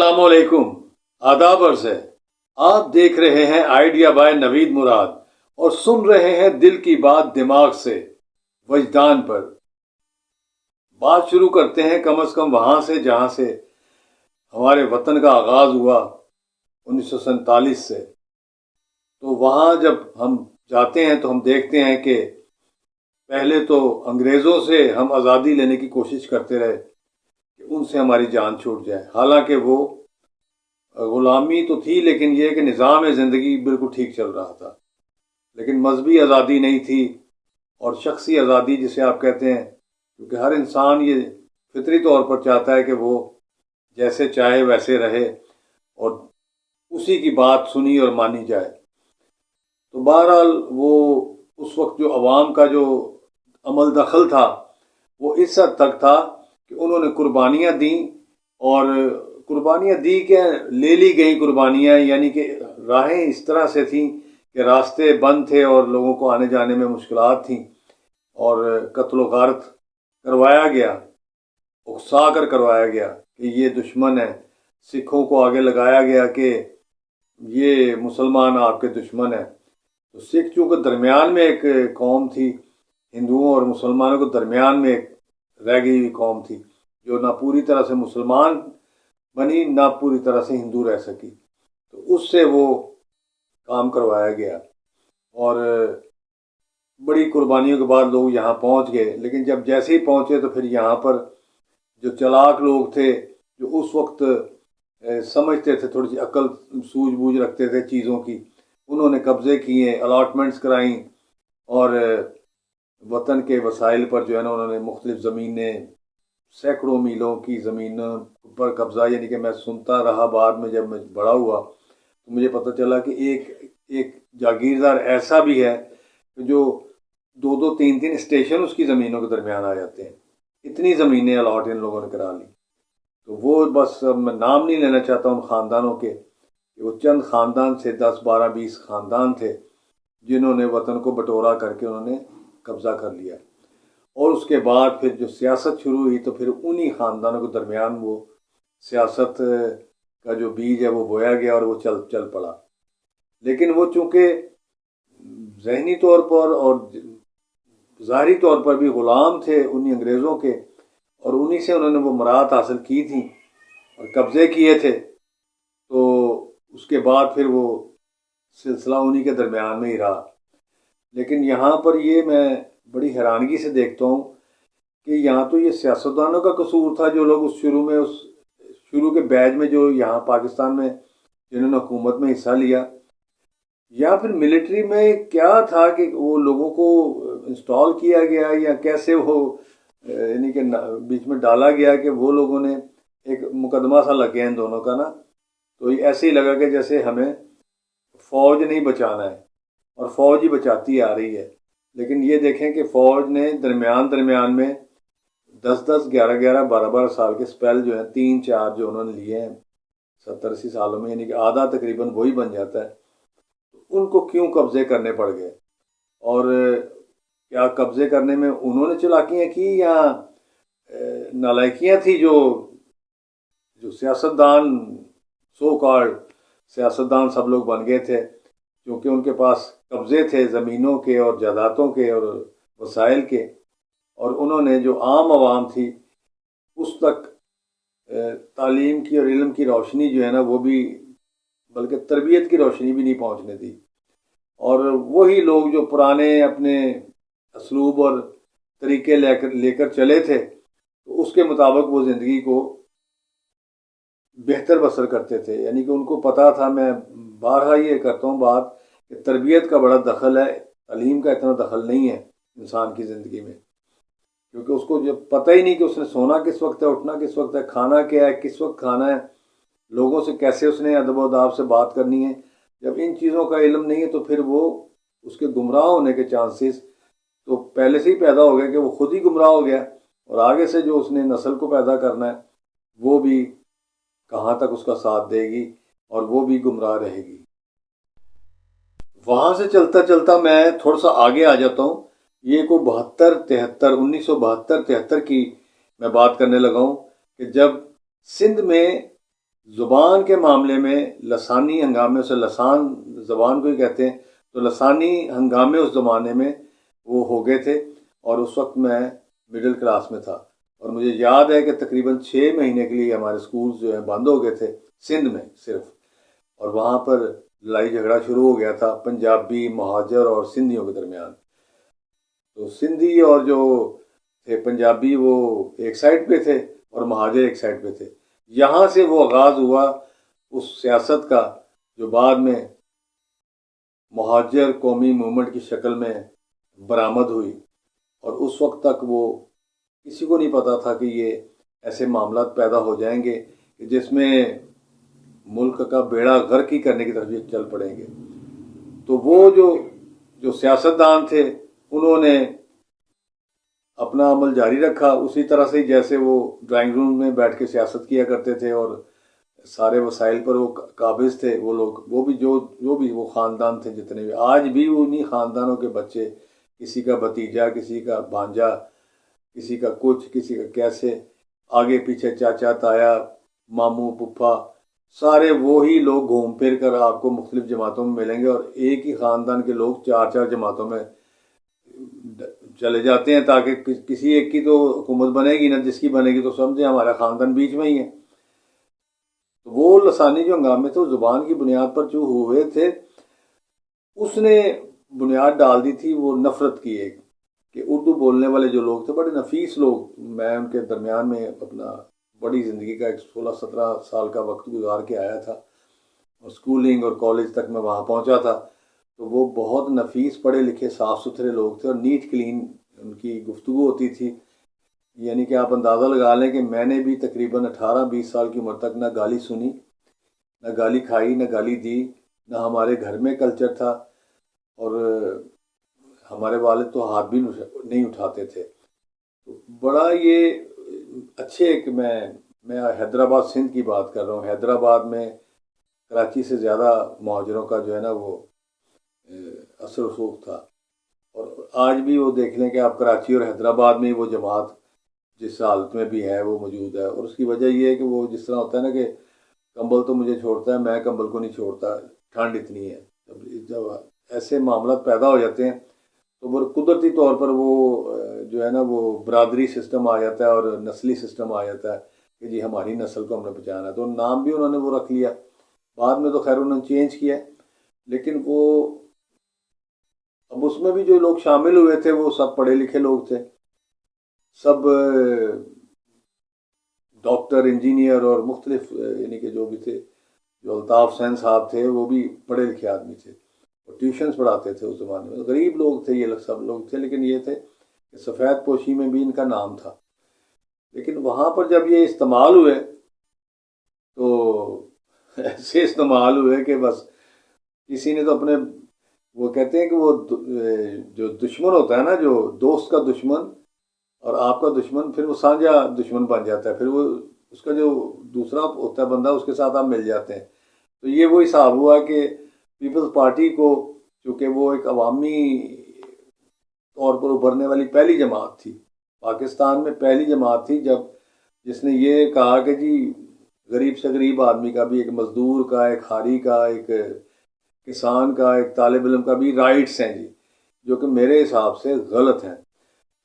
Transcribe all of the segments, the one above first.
السلام علیکم، آداب عرض ہے۔ آپ دیکھ رہے ہیں آئیڈیا بائے نوید مراد اور سن رہے ہیں دل کی بات دماغ سے وجدان پر۔ بات شروع کرتے ہیں کم از کم وہاں سے جہاں سے ہمارے وطن کا آغاز ہوا 1947 سے۔ تو وہاں جب ہم جاتے ہیں تو ہم دیکھتے ہیں کہ پہلے تو انگریزوں سے ہم آزادی لینے کی کوشش کرتے رہے کہ ان سے ہماری جان چھوٹ جائے، حالانکہ وہ غلامی تو تھی، لیکن یہ کہ نظام زندگی بالکل ٹھیک چل رہا تھا، لیکن مذہبی آزادی نہیں تھی اور شخصی آزادی جسے آپ کہتے ہیں، کیونکہ ہر انسان یہ فطری طور پر چاہتا ہے کہ وہ جیسے چاہے ویسے رہے اور اسی کی بات سنی اور مانی جائے۔ تو بہرحال وہ اس وقت جو عوام کا جو عمل دخل تھا وہ اس حد تک تھا کہ انہوں نے قربانیاں دیں، اور قربانیاں دی کہ لے لی گئیں قربانیاں، یعنی کہ راہیں اس طرح سے تھیں کہ راستے بند تھے اور لوگوں کو آنے جانے میں مشکلات تھیں، اور قتل و غارت کروایا گیا، اکسا کر کروایا گیا کہ یہ دشمن ہے۔ سکھوں کو آگے لگایا گیا کہ یہ مسلمان آپ کے دشمن ہیں۔ تو سکھ چونکہ درمیان میں ایک قوم تھی، ہندوؤں اور مسلمانوں کے درمیان میں ایک رہ گئی ہوئی قوم تھی، جو نہ پوری طرح سے مسلمان بنی نہ پوری طرح سے ہندو رہ سکی، تو اس سے وہ کام کروایا گیا، اور بڑی قربانیوں کے بعد لوگ یہاں پہنچ گئے۔ لیکن جب جیسے ہی پہنچے تو پھر یہاں پر جو چلاک لوگ تھے، جو اس وقت سمجھتے تھے، تھوڑی سی عقل سوجھ بوجھ رکھتے تھے چیزوں کی، انہوں نے قبضے کیے، الاٹمنٹس کرائیں، اور وطن کے وسائل پر جو ہے نا انہوں نے مختلف زمینیں، سینکڑوں میلوں کی زمینوں پر قبضہ، یعنی کہ میں سنتا رہا، بعد میں جب میں بڑا ہوا تو مجھے پتہ چلا کہ ایک جاگیردار ایسا بھی ہے کہ جو دو دو تین تین اسٹیشن اس کی زمینوں کے درمیان آ جاتے ہیں، اتنی زمینیں الاٹ ان لوگوں نے کرا لی۔ تو وہ بس میں نام نہیں لینا چاہتا ان خاندانوں کے، کہ وہ چند خاندان سے 10 12 20 خاندان تھے جنہوں نے وطن کو بٹورا کر کے انہوں نے قبضہ کر لیا، اور اس کے بعد پھر جو سیاست شروع ہوئی تو پھر انہی خاندانوں کے درمیان وہ سیاست کا جو بیج ہے وہ بویا گیا اور وہ چل پڑا۔ لیکن وہ چونکہ ذہنی طور پر اور ظاہری طور پر بھی غلام تھے انہی انگریزوں کے، اور انہی سے انہوں نے وہ مراد حاصل کی تھی اور قبضے کیے تھے، تو اس کے بعد پھر وہ سلسلہ انہی کے درمیان میں ہی رہا۔ لیکن یہاں پر یہ میں بڑی حیرانگی سے دیکھتا ہوں کہ یہاں تو یہ سیاستدانوں کا قصور تھا، جو لوگ اس شروع کے بیچ میں جو یہاں پاکستان میں جنہوں نے حکومت میں حصہ لیا، یا پھر ملٹری میں کیا تھا کہ وہ لوگوں کو انسٹال کیا گیا، یا کیسے وہ یعنی کہ بیچ میں ڈالا گیا کہ وہ لوگوں نے ایک مقدمہ سا لگ گیا ان دونوں کا نا، تو ایسے ہی لگا کہ جیسے ہمیں فوج نہیں بچانا ہے اور فوج ہی بچاتی آ رہی ہے۔ لیکن یہ دیکھیں کہ فوج نے درمیان میں 10 11 12 12 سال کے سپیل جو ہیں، 3 4 جو انہوں نے لیے ہیں 70 80 سالوں میں، یعنی کہ آدھا تقریباً وہی بن جاتا ہے، ان کو کیوں قبضے کرنے پڑ گئے؟ اور کیا قبضے کرنے میں انہوں نے چلاکیاں کی یا نالائکیاں تھی جو سیاستدان سو کالڈ سیاستدان سب لوگ بن گئے تھے، کیونکہ ان کے پاس قبضے تھے زمینوں کے اور جائیدادوں کے اور وسائل کے، اور انہوں نے جو عام عوام تھی اس تک تعلیم کی اور علم کی روشنی جو ہے نا وہ بھی، بلکہ تربیت کی روشنی بھی نہیں پہنچنے دی، اور وہی لوگ جو پرانے اپنے اسلوب اور طریقے لے کر چلے تھے تو اس کے مطابق وہ زندگی کو بہتر بسر کرتے تھے۔ یعنی کہ ان کو پتہ تھا، میں بارہا یہ کرتا ہوں بات، کہ تربیت کا بڑا دخل ہے، تعلیم کا اتنا دخل نہیں ہے انسان کی زندگی میں، کیونکہ اس کو جب پتہ ہی نہیں کہ اس نے سونا کس وقت ہے، اٹھنا کس وقت ہے، کھانا کیا ہے، کس وقت کھانا ہے، لوگوں سے کیسے اس نے ادب و آداب سے بات کرنی ہے، جب ان چیزوں کا علم نہیں ہے تو پھر وہ اس کے گمراہ ہونے کے چانسز تو پہلے سے ہی پیدا ہو گیا کہ وہ خود ہی گمراہ ہو گیا، اور آگے سے جو اس نے نسل کو پیدا کرنا ہے وہ بھی کہاں تک اس کا ساتھ دے گی اور وہ بھی گمراہ رہے گی۔ وہاں سے چلتا چلتا میں تھوڑا سا آگے آ جاتا ہوں، یہ کو 1972 73 کی میں بات کرنے لگا ہوں، کہ جب سندھ میں زبان کے معاملے میں لسانی ہنگامے سے، لسان زبان کو ہی کہتے ہیں، تو لسانی ہنگامے اس زمانے میں وہ ہو گئے تھے، اور اس وقت میں مڈل کلاس میں تھا، اور مجھے یاد ہے کہ تقریباً 6 مہینے کے لیے ہمارے سکولز جو ہیں بند ہو گئے تھے سندھ میں صرف، اور وہاں پر لڑائی جھگڑا شروع ہو گیا تھا پنجابی مہاجر اور سندھیوں کے درمیان۔ تو سندھی اور جو تھے پنجابی وہ ایک سائڈ پہ تھے اور مہاجر ایک سائڈ پہ تھے۔ یہاں سے وہ آغاز ہوا اس سیاست کا جو بعد میں مہاجر قومی موومنٹ کی شکل میں برآمد ہوئی، اور اس وقت تک وہ کسی کو نہیں پتا تھا کہ یہ ایسے معاملات پیدا ہو جائیں گے کہ جس میں ملک کا بیڑا غرق ہی کرنے کی طرف یہ چل پڑیں گے۔ تو وہ جو سیاستدان تھے انہوں نے اپنا عمل جاری رکھا اسی طرح سے جیسے وہ ڈرائنگ روم میں بیٹھ کے سیاست کیا کرتے تھے، اور سارے وسائل پر وہ قابض تھے وہ لوگ، وہ بھی جو بھی وہ خاندان تھے جتنے بھی، آج بھی وہ انہی خاندانوں کے بچے، کسی کا بھتیجا، کسی کا بھانجا، کسی کا کچھ، کسی کا کیسے، آگے پیچھے چاچا تایا ماموں پھپھا، سارے وہی لوگ گھوم پھر کر آپ کو مختلف جماعتوں میں ملیں گے، اور ایک ہی خاندان کے لوگ 4 4 جماعتوں میں چلے جاتے ہیں تاکہ کسی ایک کی تو حکومت بنے گی نہ، جس کی بنے گی تو سمجھیں ہمارا خاندان بیچ میں ہی ہے۔ تو وہ لسانی جو ہنگامے تھے وہ زبان کی بنیاد پر جو ہوئے تھے، اس نے بنیاد ڈال دی تھی وہ نفرت کی ایک، کہ اردو بولنے والے جو لوگ تھے بڑے نفیس لوگ، میں ان کے درمیان میں اپنا بڑی زندگی کا ایک 16 17 سال کا وقت گزار کے آیا تھا، اور اسکولنگ اور کالج تک میں وہاں پہنچا تھا، تو وہ بہت نفیس پڑھے لکھے صاف ستھرے لوگ تھے، اور نیٹ کلین ان کی گفتگو ہوتی تھی، یعنی کہ آپ اندازہ لگا لیں کہ میں نے بھی تقریباً 18 20 سال کی عمر تک نہ گالی سنی، نہ گالی کھائی، نہ گالی دی، نہ ہمارے گھر میں کلچر تھا، اور ہمارے والد تو ہاتھ بھی نہیں اٹھاتے تھے۔ تو بڑا یہ اچھے کہ میں حیدرآباد سندھ کی بات کر رہا ہوں، حیدرآباد میں کراچی سے زیادہ مہاجروں کا جو ہے نا وہ اثر رسوخ تھا، اور آج بھی وہ دیکھ لیں کہ آپ کراچی اور حیدرآباد میں وہ جماعت جس حالت میں بھی ہے وہ موجود ہے، اور اس کی وجہ یہ ہے کہ وہ جس طرح ہوتا ہے نا کہ کمبل تو مجھے چھوڑتا ہے میں کمبل کو نہیں چھوڑتا، ٹھنڈ اتنی ہے، جب ایسے معاملات پیدا ہو جاتے ہیں تو وہ قدرتی طور پر وہ جو ہے نا وہ برادری سسٹم آ جاتا ہے اور نسلی سسٹم آ جاتا ہے کہ جی ہماری نسل کو ہم نے بچانا ہے، تو نام بھی انہوں نے وہ رکھ لیا، بعد میں تو خیر انہوں نے چینج کیا، لیکن وہ اب اس میں بھی جو لوگ شامل ہوئے تھے وہ سب پڑھے لکھے لوگ تھے، سب ڈاکٹر انجینئر اور مختلف یعنی کہ جو بھی تھے، جو الطاف حسین صاحب تھے وہ بھی پڑھے لکھے آدمی تھے، اور ٹیوشنز پڑھاتے تھے اس زمانے میں، غریب لوگ تھے یہ سب لوگ تھے، لیکن یہ تھے کہ سفید پوشی میں بھی ان کا نام تھا۔ لیکن وہاں پر جب یہ استعمال ہوئے تو ایسے استعمال ہوئے کہ بس کسی نے تو اپنے، وہ کہتے ہیں کہ وہ جو دشمن ہوتا ہے نا، جو دوست کا دشمن اور آپ کا دشمن، پھر وہ سانجھا دشمن بن جاتا ہے، پھر وہ اس کا جو دوسرا ہوتا ہے بندہ اس کے ساتھ آپ مل جاتے ہیں۔ تو یہ وہ حساب ہوا کہ پیپلز پارٹی کو، چونکہ وہ ایک عوامی طور پر ابھرنے والی پہلی جماعت تھی پاکستان میں، پہلی جماعت تھی جس نے یہ کہا کہ جی غریب سے غریب آدمی کا بھی، ایک مزدور کا، ایک کھاری کا، ایک کسان کا، ایک طالب علم کا بھی رائٹس ہیں جی، جو کہ میرے حساب سے غلط ہیں۔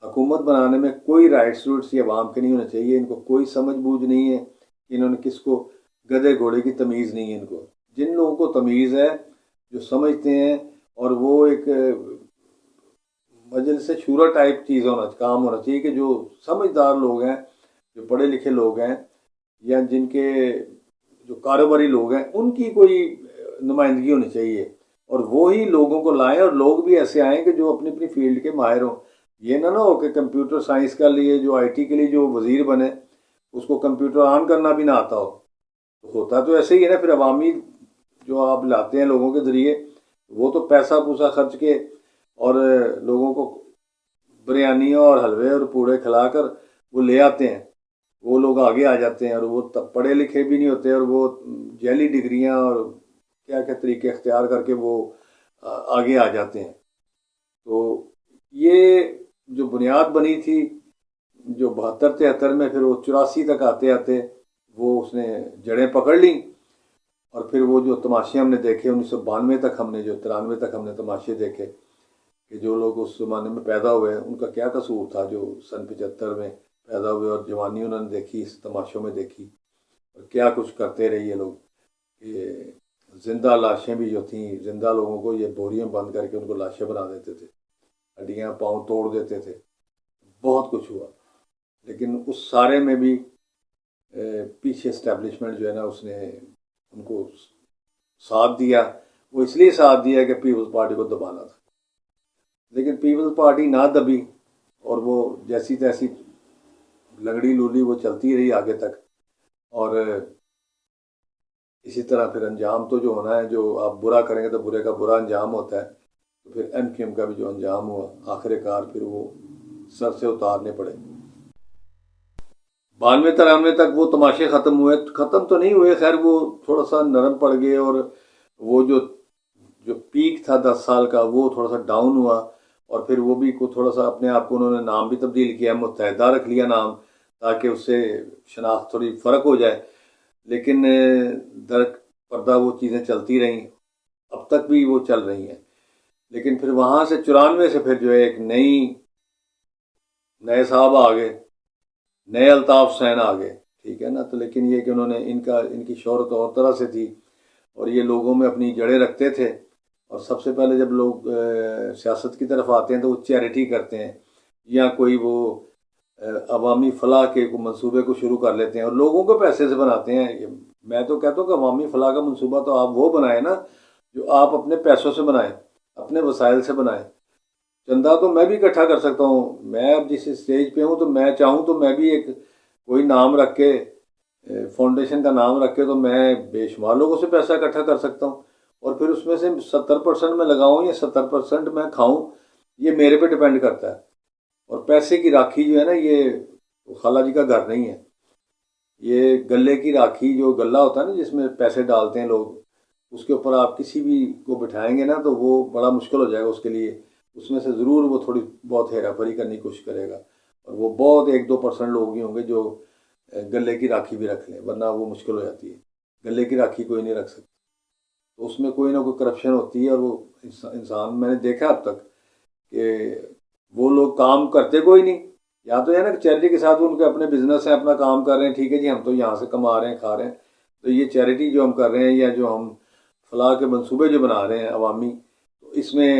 حکومت بنانے میں کوئی رائٹس روٹس یہ عوام کے نہیں ہونے چاہیے، ان کو کوئی سمجھ بوجھ نہیں ہے کہ انہوں نے کس کو، گدھے گھوڑے کی تمیز نہیں ہے ان کو، جن لوگوں کو تمیز ہے جو سمجھتے ہیں، اور وہ ایک مجلس شورا ٹائپ چیز کام ہونا چاہیے کہ جو سمجھدار لوگ ہیں، جو پڑھے لکھے لوگ ہیں، یا جن کے جو کاروباری لوگ ہیں، ان کی کوئی نمائندگی ہونی چاہیے، اور وہی لوگوں کو لائیں، اور لوگ بھی ایسے آئیں کہ جو اپنی اپنی فیلڈ کے ماہر ہوں۔ یہ نہ ہو کہ کمپیوٹر سائنس کا لیے جو آئی ٹی کے لیے جو وزیر بنے اس کو کمپیوٹر آن کرنا بھی نہ آتا ہو، تو ہوتا تو ایسے ہی ہے نا، پھر عوامی جو آپ لاتے ہیں لوگوں کے ذریعے، وہ تو پیسہ پوسا خرچ کے اور لوگوں کو بریانیاں اور حلوے اور پوڑے کھلا کر وہ لے آتے ہیں، وہ لوگ آگے آ جاتے ہیں، اور وہ پڑھے لکھے بھی نہیں ہوتے، اور وہ جعلی ڈگریاں اور کیا کیا طریقے اختیار کر کے وہ آگے آ جاتے ہیں۔ تو یہ جو بنیاد بنی تھی جو 72 73 میں، پھر وہ 84 تک آتے آتے وہ اس نے جڑیں پکڑ لیں، اور پھر وہ جو تماشے ہم نے دیکھے 1992 تک، ہم نے جو 93 تک ہم نے تماشے دیکھے کہ جو لوگ اس زمانے میں پیدا ہوئے ان کا کیا قصور تھا، جو سن 75 میں پیدا ہوئے اور جوانی انہوں نے دیکھی اس تماشوں میں دیکھی، اور کیا کچھ کرتے رہے یہ لوگ کہ زندہ لاشیں بھی جو تھیں، زندہ لوگوں کو یہ بوریوں بند کر کے ان کو لاشیں بنا دیتے تھے، ہڈیاں پاؤں توڑ دیتے تھے، بہت کچھ ہوا۔ لیکن اس سارے میں بھی پیچھے اسٹیبلشمنٹ جو ہے نا اس نے ان کو ساتھ دیا۔ وہ اس لیے ساتھ دیا کہ پیپلز پارٹی کو دبانا تھا، لیکن پیپلز پارٹی نہ دبی اور وہ جیسی تیسی لنگڑی لولی وہ چلتی رہی آگے تک، اور اسی طرح پھر انجام تو جو ہونا ہے، جو آپ برا کریں گے تو برے کا برا انجام ہوتا ہے، تو پھر ایم کیو ایم کا بھی جو انجام ہوا آخر کار پھر وہ سر سے اتارنے پڑے۔ 92-93 تک وہ تماشے ختم ہوئے، ختم تو نہیں ہوئے، خیر وہ تھوڑا سا نرم پڑ گئے، اور وہ جو پیک تھا 10 سال کا وہ تھوڑا سا ڈاؤن ہوا، اور پھر وہ بھی تھوڑا سا اپنے آپ کو انہوں نے نام بھی تبدیل کیا، متحدہ رکھ لیا نام، تاکہ اس سے شناخت تھوڑی فرق ہو جائے۔ لیکن در پردہ وہ چیزیں چلتی رہیں، اب تک بھی وہ چل رہی ہیں۔ لیکن پھر وہاں سے 94 سے پھر جو ہے ایک نئے صاحب آ گئے، نئے الطاف حسین آ گئے، ٹھیک ہے نا۔ تو لیکن یہ کہ انہوں نے ان کی شہرت اور طرح سے تھی، اور یہ لوگوں میں اپنی جڑیں رکھتے تھے، اور سب سے پہلے جب لوگ سیاست کی طرف آتے ہیں تو وہ چیریٹی کرتے ہیں، یا کوئی وہ عوامی فلاح کے منصوبے کو شروع کر لیتے ہیں اور لوگوں کو پیسے سے بناتے ہیں۔ میں تو کہتا ہوں کہ عوامی فلاح کا منصوبہ تو آپ وہ بنائیں نا جو آپ اپنے پیسوں سے بنائیں، اپنے وسائل سے بنائیں۔ چندہ تو میں بھی اکٹھا کر سکتا ہوں، میں اب جس اسٹیج پہ ہوں تو میں چاہوں تو میں بھی ایک کوئی نام رکھ کے، فاؤنڈیشن کا نام رکھ کے، تو میں بے شمار لوگوں سے پیسہ اکٹھا کر سکتا ہوں، اور پھر اس میں سے 70% میں لگاؤں یا 70% میں کھاؤں، یہ میرے پہ ڈیپینڈ کرتا ہے۔ اور پیسے کی راکھی جو ہے نا، یہ خالہ جی کا گھر نہیں ہے، یہ گلے کی راکھی، جو گلہ ہوتا ہے نا جس میں پیسے ڈالتے ہیں لوگ، اس کے اوپر آپ کسی بھی کو بٹھائیں گے نا تو وہ بڑا مشکل ہو جائے گا اس کے لیے، اس میں سے ضرور وہ تھوڑی بہت ہیرا پھیری کرنے کی کوشش کرے گا، اور وہ بہت 1-2% لوگ ہی ہوں گے جو گلے کی راکھی بھی رکھ لیں، ورنہ وہ مشکل ہو جاتی ہے۔ گلے کی راکھی کوئی نہیں رکھ سکتا، تو اس میں کوئی نہ کوئی کرپشن ہوتی ہے، اور وہ انسان میں نے دیکھا اب تک کہ وہ لوگ کام کرتے کوئی نہیں، یا تو ہے نا کہ چیریٹی کے ساتھ ان کے اپنے بزنس ہیں، اپنا کام کر رہے ہیں، ٹھیک ہے جی ہم تو یہاں سے کما رہے ہیں کھا رہے ہیں، تو یہ چیریٹی جو ہم کر رہے ہیں یا جو ہم فلاح کے منصوبے جو بنا رہے ہیں عوامی، تو اس میں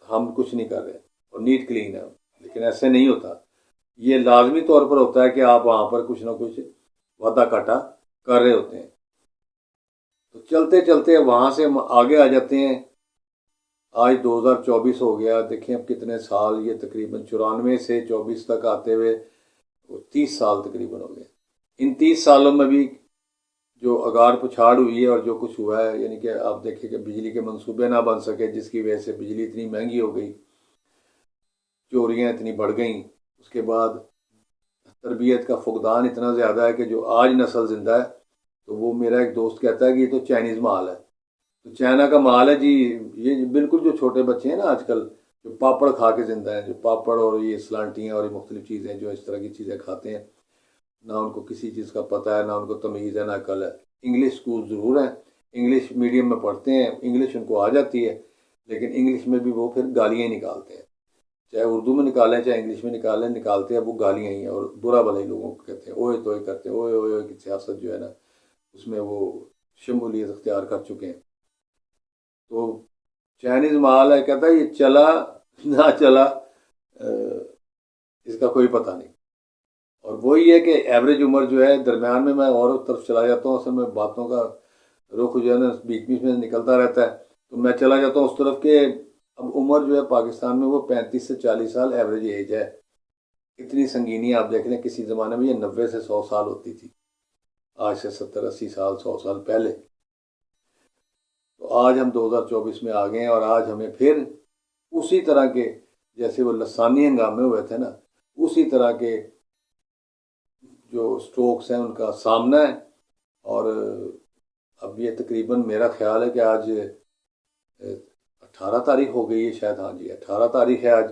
ہم کچھ نہیں کر رہے اور نیٹ کلین ہے۔ لیکن ایسے نہیں ہوتا، یہ لازمی طور پر ہوتا ہے کہ آپ وہاں پر کچھ نہ کچھ وعدہ کاٹا کر رہے ہوتے ہیں۔ تو چلتے چلتے وہاں سے ہم آگے آ جاتے ہیں، آج 2024 ہو گیا، دیکھیں اب کتنے سال، یہ تقریباً 94 سے 24 تک آتے ہوئے 30 سال تقریباً ہو گئے۔ ان 30 سالوں میں بھی جو اگار پچھاڑ ہوئی ہے اور جو کچھ ہوا ہے، یعنی کہ آپ دیکھیں کہ بجلی کے منصوبے نہ بن سکے، جس کی وجہ سے بجلی اتنی مہنگی ہو گئی، چوریاں اتنی بڑھ گئیں، اس کے بعد تربیت کا فقدان اتنا زیادہ ہے کہ جو آج نسل زندہ ہے، تو وہ میرا ایک دوست کہتا ہے کہ یہ تو چائنیز مال ہے، تو چائنا کا مال ہے جی، یہ بالکل جو چھوٹے بچے ہیں نا آج کل جو پاپڑ کھا کے زندہ ہیں، جو پاپڑ اور یہ سلانٹیاں اور یہ مختلف چیزیں جو اس طرح کی چیزیں کھاتے ہیں، نہ ان کو کسی چیز کا پتہ ہے، نہ ان کو تمیز ہے، نہ عقل ہے۔ انگلش اسکول ضرور ہیں، انگلش میڈیم میں پڑھتے ہیں، انگلش ان کو آ جاتی ہے، لیکن انگلش میں بھی وہ پھر گالیاں ہی نکالتے ہیں، چاہے اردو میں نکالیں چاہے انگلش میں نکالیں، نکالتے ہیں وہ گالیاں ہی ہیں، اور برا بھلا ہی لوگوں کو کہتے ہیں، اوئے توئے کرتے ہیں، اوئے اوئے کی سیاست جو ہے نا اس میں وہ شمولیت اختیار کر چکے ہیں۔ تو چائنیز مال ہے، کہتا ہے یہ چلا نہ چلا اس کا کوئی پتہ نہیں۔ اور وہی ہے کہ ایوریج عمر جو ہے درمیان میں اور طرف چلا جاتا ہوں، اصل میں باتوں کا رخ جو ہے نا بیچ بیچ میں نکلتا رہتا ہے، تو میں چلا جاتا ہوں اس طرف کہ اب عمر جو ہے پاکستان میں وہ 35 سے 40 سال ایوریج ایج ہے۔ اتنی سنگینی آپ دیکھ لیں، کسی زمانے میں یہ 90 سے 100 سال ہوتی تھی، آج سے 70-80 سال 100 سال پہلے۔ تو آج ہم 2024 میں آ گئے ہیں، اور آج ہمیں پھر اسی طرح کے جیسے وہ لسانی ہنگامے ہوئے تھے نا، اسی طرح کے جو سٹروکس ہیں ان کا سامنا ہے۔ اور اب یہ تقریباً میرا خیال ہے کہ آج 18 تاریخ ہو گئی ہے شاید، ہاں جی 18 تاریخ ہے آج،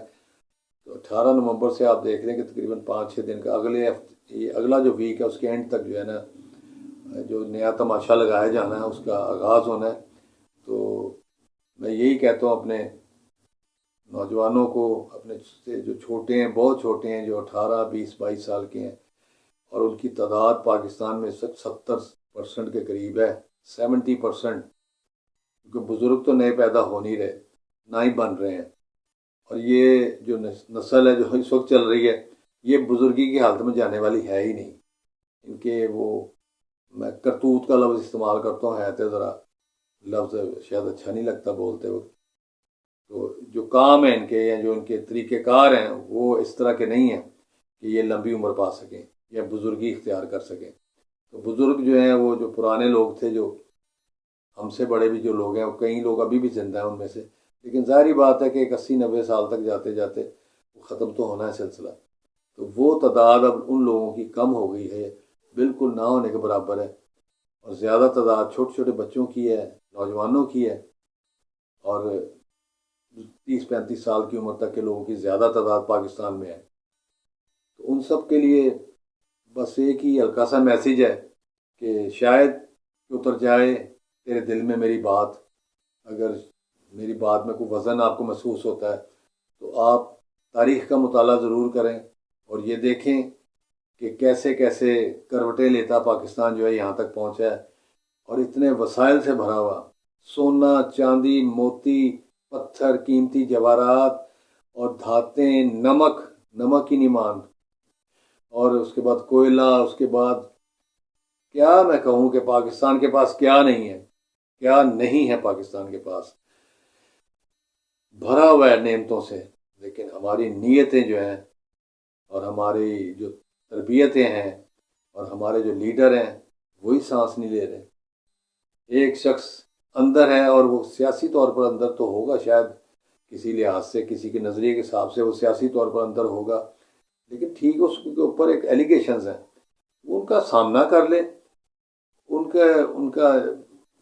تو 18 نومبر سے آپ دیکھ لیں کہ تقریباً 5-6 دن کا اگلا جو ویک ہے اس کے اینڈ تک جو ہے نا جو نیا تماشا لگایا جانا ہے اس کا آغاز ہونا ہے۔ تو میں یہی کہتا ہوں اپنے نوجوانوں کو، اپنے سے جو چھوٹے ہیں، بہت چھوٹے ہیں، جو 18 20 22 سال کے ہیں، اور ان کی تعداد پاکستان میں اس وقت 70% کے قریب ہے، 70%، کیونکہ بزرگ تو نئے پیدا ہو نہیں رہے، نہ ہی بن رہے ہیں۔ اور یہ جو نسل ہے جو اس وقت چل رہی ہے، یہ بزرگی کی حالت میں جانے والی ہے ہی نہیں۔ ان کے وہ، میں کرتوت کا لفظ استعمال کرتا ہوں، ہے تو ذرا لفظ شاید اچھا نہیں لگتا بولتے وقت، تو جو کام ہیں ان کے یا جو ان کے طریقہ کار ہیں وہ اس طرح کے نہیں ہیں کہ یہ لمبی عمر پا سکیں یا بزرگی اختیار کر سکیں۔ تو بزرگ جو ہیں، وہ جو پرانے لوگ تھے، جو ہم سے بڑے بھی جو لوگ ہیں، وہ کئی لوگ ابھی بھی زندہ ہیں ان میں سے، لیکن ظاہری بات ہے کہ ایک 80 90 سال تک جاتے جاتے وہ ختم تو ہونا ہے سلسلہ۔ تو وہ تعداد اب ان لوگوں کی کم ہو گئی ہے، بالکل نہ ہونے کے برابر ہے، اور زیادہ تعداد چھوٹے چھوٹے بچوں کی ہے، نوجوانوں کی ہے، اور 30 35 سال کی عمر تک کے لوگوں کی زیادہ تعداد پاکستان میں ہے۔ تو ان سب کے لیے بس ایک ہی ہلکا سا میسیج ہے کہ شاید اتر جائے تیرے دل میں میری بات، اگر میری بات میں کوئی وزن آپ کو محسوس ہوتا ہے تو آپ تاریخ کا مطالعہ ضرور کریں، اور یہ دیکھیں کہ کیسے کیسے کروٹیں لیتا پاکستان جو ہے یہاں تک پہنچا ہے، اور اتنے وسائل سے بھرا ہوا، سونا چاندی موتی پتھر قیمتی جواہرات اور دھاتیں، نمک ہی نہیں مان، اور اس کے بعد کوئلہ، اس کے بعد کیا میں کہوں کہ پاکستان کے پاس کیا نہیں ہے، کیا نہیں ہے پاکستان کے پاس، بھرا ہوا ہے نعمتوں سے، لیکن ہماری نیتیں جو ہیں اور ہماری جو تربیتیں ہیں اور ہمارے جو لیڈر ہیں وہی سانس نہیں لے رہے۔ ایک شخص اندر ہے، اور وہ سیاسی طور پر اندر تو ہوگا، شاید کسی لحاظ سے، کسی کے نظریے کے حساب سے وہ سیاسی طور پر اندر ہوگا، لیکن ٹھیک ہے، اس کے اوپر ایک ایلیگیشنز ہیں، وہ ان کا سامنا کر لے، ان کا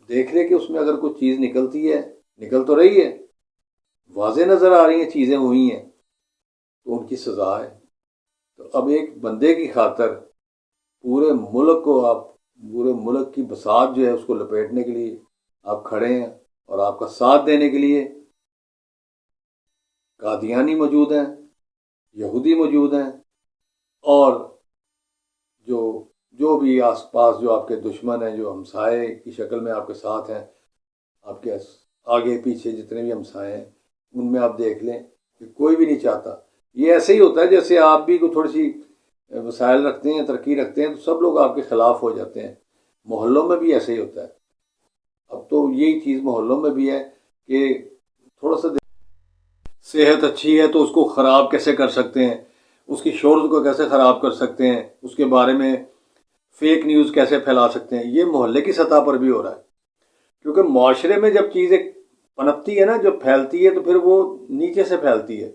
دیکھ لے کہ اس میں اگر کوئی چیز نکلتی ہے، نکل تو رہی ہے، واضح نظر آ رہی ہیں چیزیں ہوئی ہیں، تو ان کی سزا ہے۔ تو اب ایک بندے کی خاطر پورے ملک کی بساط جو ہے اس کو لپیٹنے کے لیے آپ کھڑے ہیں، اور آپ کا ساتھ دینے کے لیے قادیانی موجود ہیں، یہودی موجود ہیں، اور جو بھی آس پاس جو آپ کے دشمن ہیں، جو ہمسائے کی شکل میں آپ کے ساتھ ہیں، آپ کے آگے پیچھے جتنے بھی ہمسائے ہیں، ان میں آپ دیکھ لیں کہ کوئی بھی نہیں چاہتا۔ یہ ایسے ہی ہوتا ہے جیسے آپ بھی کوئی تھوڑی سی وسائل رکھتے ہیں، ترقی رکھتے ہیں، تو سب لوگ آپ کے خلاف ہو جاتے ہیں۔ محلوں میں بھی ایسے ہی ہوتا ہے۔ اب تو یہی چیز محلوں میں بھی ہے کہ تھوڑا سا صحت اچھی ہے تو اس کو خراب کیسے کر سکتے ہیں، اس کی شہرت کو کیسے خراب کر سکتے ہیں، اس کے بارے میں فیک نیوز کیسے پھیلا سکتے ہیں، یہ محلے کی سطح پر بھی ہو رہا ہے۔ کیونکہ معاشرے میں جب چیزیں پنپتی ہے نا، جب پھیلتی ہے، تو پھر وہ نیچے سے پھیلتی ہے۔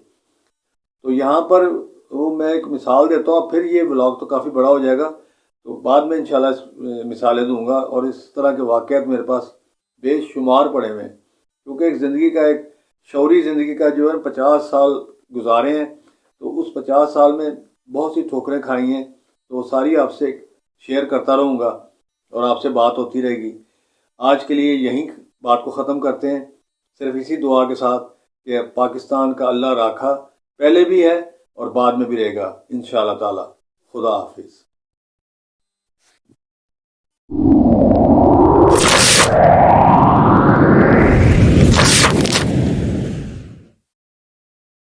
تو یہاں پر وہ میں ایک مثال دیتا ہوں، پھر یہ ولاگ تو کافی بڑا ہو جائے گا، تو بعد میں انشاءاللہ مثالیں دوں گا، اور اس طرح کے واقعات میرے پاس بے شمار پڑے ہوئے ہیں، کیونکہ ایک زندگی کا، ایک شعوری زندگی کا جو ہے 50 سال گزارے ہیں، تو اس 50 سال میں بہت سی ٹھوکریں کھائی ہیں، تو وہ ساری آپ سے شیئر کرتا رہوں گا، اور آپ سے بات ہوتی رہے گی۔ آج کے لیے یہیں بات کو ختم کرتے ہیں، صرف اسی دعا کے ساتھ کہ پاکستان کا اللہ راکھا پہلے بھی ہے اور بعد میں بھی رہے گا انشاءاللہ تعالی۔ خدا حافظ۔